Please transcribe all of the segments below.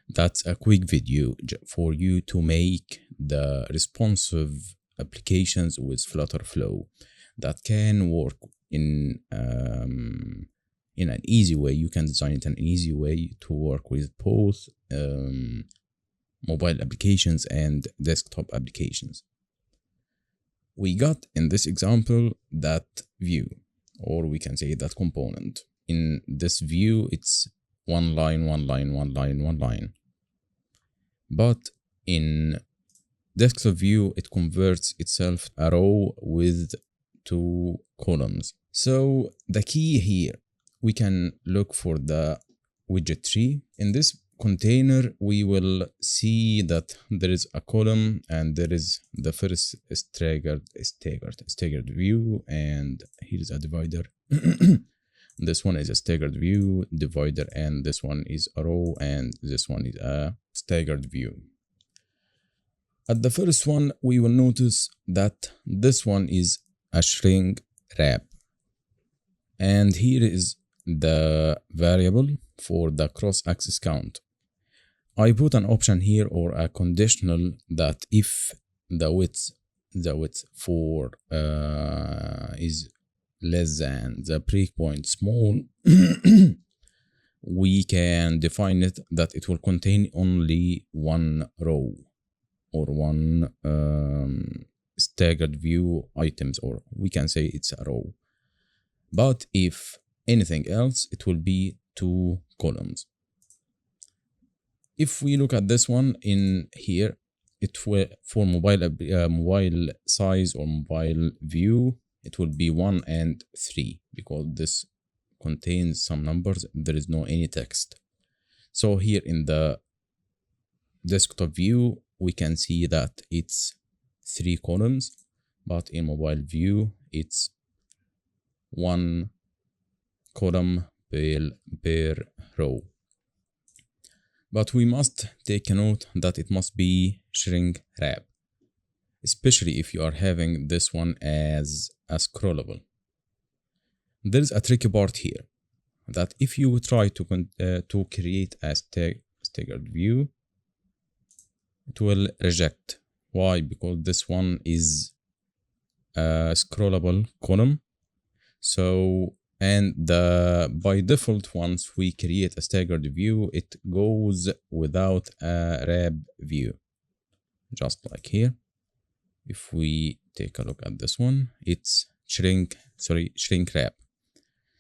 That's a quick video for you to make the responsive applications with FlutterFlow that can work in an easy way. You can design it in an easy way to work with both mobile applications and desktop applications. We got in this example that view, or we can say that component. In this view, it's one line, one line, one line, one line. But in desktop view, it converts itself a row with 2 columns. So the key here, we can look for the widget tree. In this container, we will see that there is a column and there is the first staggered view, and here's a divider. This one is a staggered view, divider, and this one is a row, and this one is a staggered view. At the first one, we will notice that this one is a shrinkWrap. And here is the variable for the cross-axis count. I put an option here, or a conditional, that if the width for is less than the breakpoint small, we can define it that it will contain only one row or one staggered view items, or we can say it's a row. But if anything else, it will be 2 columns. If we look at this one in here, it will, for mobile size or mobile view, it will be 1 and 3, because this contains some numbers. There is no any text. So here in the desktop view, we can see that it's 3 columns, but in mobile view, it's 1 column per row. But we must take a note that it must be shrinkWrap, especially if you are having this one as a scrollable. There's a tricky part here, that if you try to create a staggered view, it will reject. Why? Because this one is a scrollable column. So, and by default, once we create a staggered view, it goes without a wrap view, just like here. If we take a look at this one, it's shrinkWrap.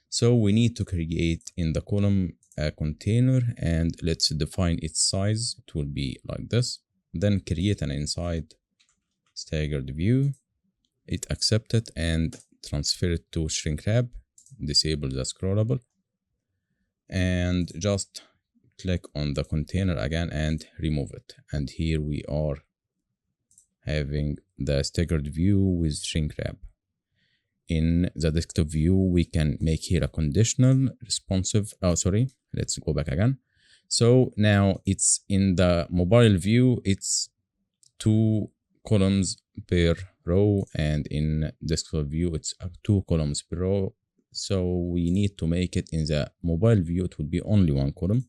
So we need to create in the column a container, and let's define its size. It will be like this. Then create an inside staggered view. It accept it and transfer it to shrinkWrap. Disable the scrollable, and just click on the container again and remove it. And here we are having the staggered view with shrinkWrap. In the desktop view, we can make here a conditional responsive. Let's go back again. So now it's in the mobile view, it's 2 columns per row, and in desktop view, it's 2 columns per row. So we need to make it in the mobile view, it will be only 1 column.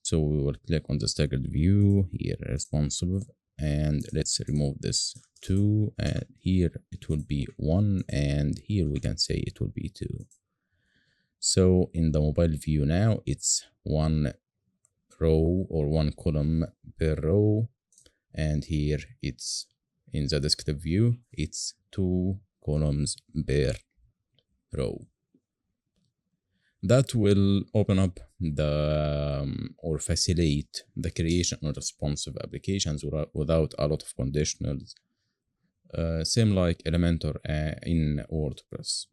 So we will click on the staggered view here, responsive, and let's remove this 2, and here it will be 1, and here we can say it will be 2. So in the mobile view now, it's 1 row or 1 column per row, and here it's in the desktop view, it's 2 columns per row. That will open up or facilitate the creation of responsive applications without a lot of conditionals, same like Elementor in WordPress.